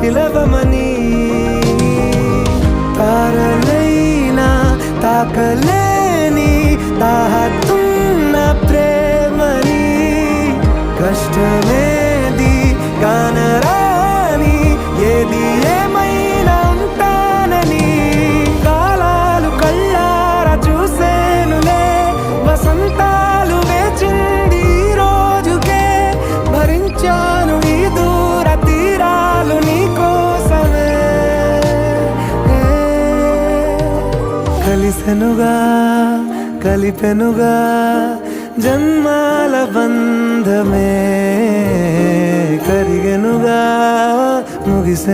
పిలవమని తారలైనా తాకలేని తాహతున్న ప్రేమని కష్టమేది కానరాని ఏది ఏమైనా ఉంటానని కాలాలు కళ్ళారా చూసేనులే వసంతాలు వేచింది ఈ రోజుకే భరించాను ఈ దూర తీరాలు నీ కోసమే కలిసెనుగా కలిపెనుగా జన్మాల బంధమే కరిగెనుగా ముగిసె